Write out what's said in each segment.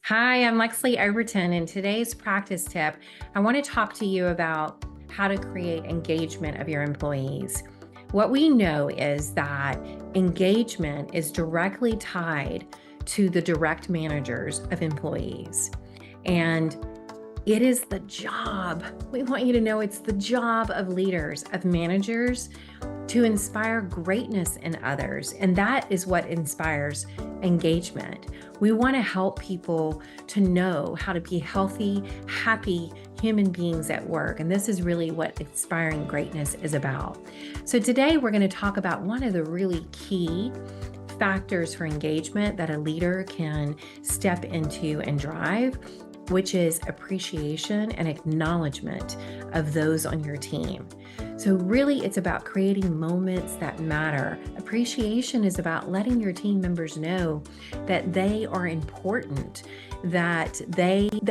Hi, I'm Lexley Overton. In today's practice tip, I want to talk to you about how to create engagement of your employees. What we know is that engagement is directly tied to the direct managers of employees. And it is the job, we want you to know it's the job of leaders, of managers, to inspire greatness in others. And that is what inspires engagement. We want to help people to know how to be healthy, happy human beings at work. And this is really what inspiring greatness is about. So today we're going to talk about one of the really key factors for engagement that a leader can step into and drive, which is appreciation and acknowledgement of those on your team. So really, it's about creating moments that matter. Appreciation is about letting your team members know that they are important, that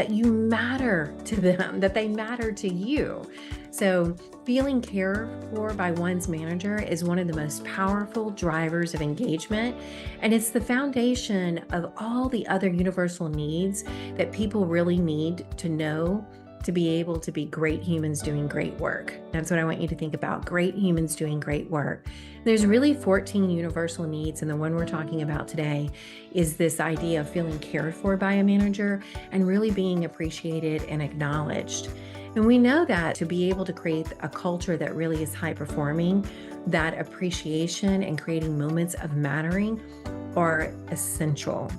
you matter to them, that they matter to you. So feeling cared for by one's manager is one of the most powerful drivers of engagement, and it's the foundation of all the other universal needs that people really need to know to be able to be great humans doing great work. That's what I want you to think about, great humans doing great work. There's really 14 universal needs, and the one we're talking about today is this idea of feeling cared for by a manager and really being appreciated and acknowledged. And we know that to be able to create a culture that really is high performing, that appreciation and creating moments of mattering are essential.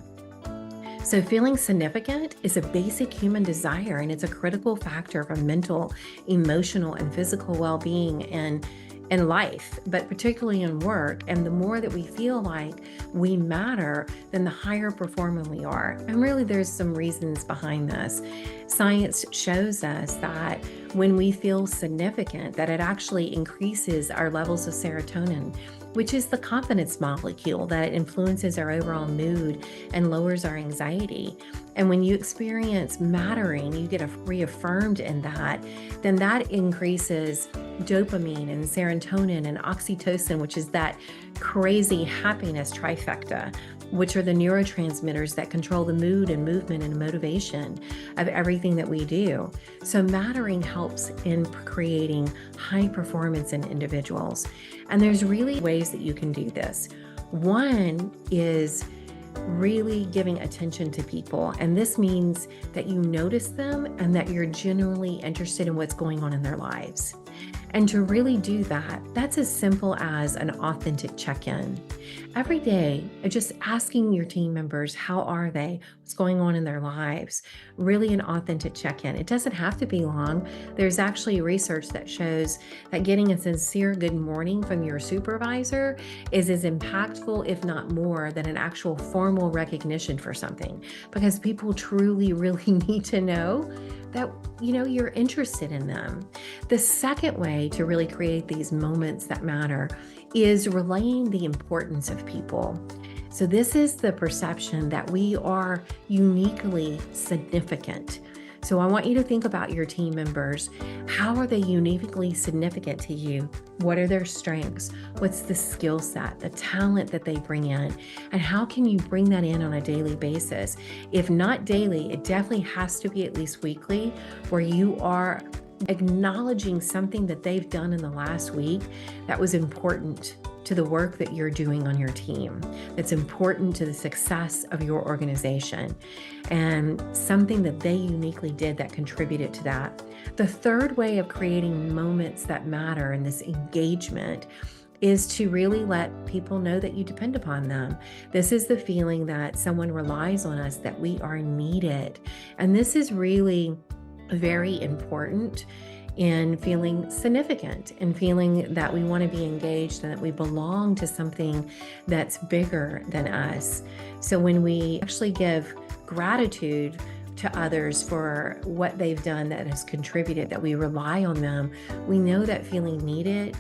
So feeling significant is a basic human desire, and it's a critical factor for mental, emotional, and physical well-being in life, but particularly in work. And the more that we feel like we matter, then the higher performing we are. And really, there's some reasons behind this. Science shows us that when we feel significant, that it actually increases our levels of serotonin, which is the confidence molecule that influences our overall mood and lowers our anxiety. And when you experience mattering, you get reaffirmed in that, then that increases dopamine and serotonin and oxytocin, which is that crazy happiness trifecta, which are the neurotransmitters that control the mood and movement and motivation of everything that we do. So mattering helps in creating high performance in individuals. And there's really ways that you can do this. One is really giving attention to people. And this means that you notice them and that you're genuinely interested in what's going on in their lives. And to really do that, that's as simple as an authentic check-in. Every day, just asking your team members, how are they? What's going on in their lives? Really an authentic check-in. It doesn't have to be long. There's actually research that shows that getting a sincere good morning from your supervisor is as impactful, if not more, than an actual formal recognition for something, because people truly, really need to know that you're interested in them. The second way to really create these moments that matter is relaying the importance of people. So this is the perception that we are uniquely significant. So I want you to think about your team members. How are they uniquely significant to you? What are their strengths? What's the skill set, the talent that they bring in? And how can you bring that in on a daily basis? If not daily, it definitely has to be at least weekly, where you are acknowledging something that they've done in the last week that was important to the work that you're doing on your team, that's important to the success of your organization, and something that they uniquely did that contributed to that. The third way of creating moments that matter in this engagement is to really let people know that you depend upon them. This is the feeling that someone relies on us, that we are needed. And this is really very important in feeling significant and feeling that we want to be engaged and that we belong to something that's bigger than us. So when we actually give gratitude to others for what they've done that has contributed, that we rely on them, we know that feeling needed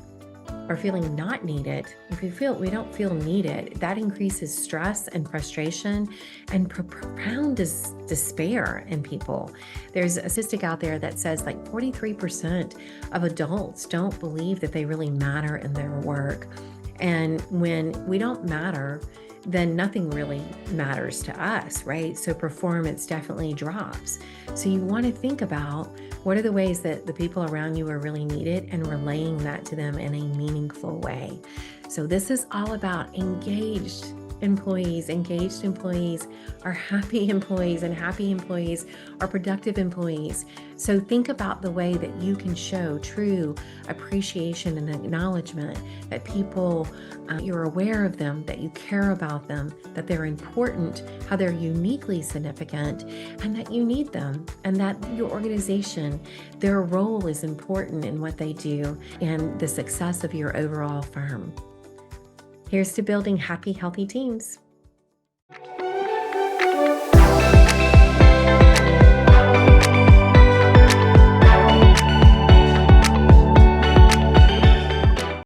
or feeling not needed, if we don't feel needed, that increases stress and frustration and profound despair in people. There's a statistic out there that says like 43% of adults don't believe that they really matter in their work. And when we don't matter, then nothing really matters to us, right? So performance definitely drops. So you want to think about what are the ways that the people around you are really needed and relaying that to them in a meaningful way. So this is all about engaged employees. Engaged employees are happy employees, and happy employees are productive employees. So think about the way that you can show true appreciation and acknowledgement that people, you're aware of them, that you care about them, that they're important, how they're uniquely significant, and that you need them, and that your organization, their role is important in what they do and the success of your overall firm. Here's to building happy, healthy teams.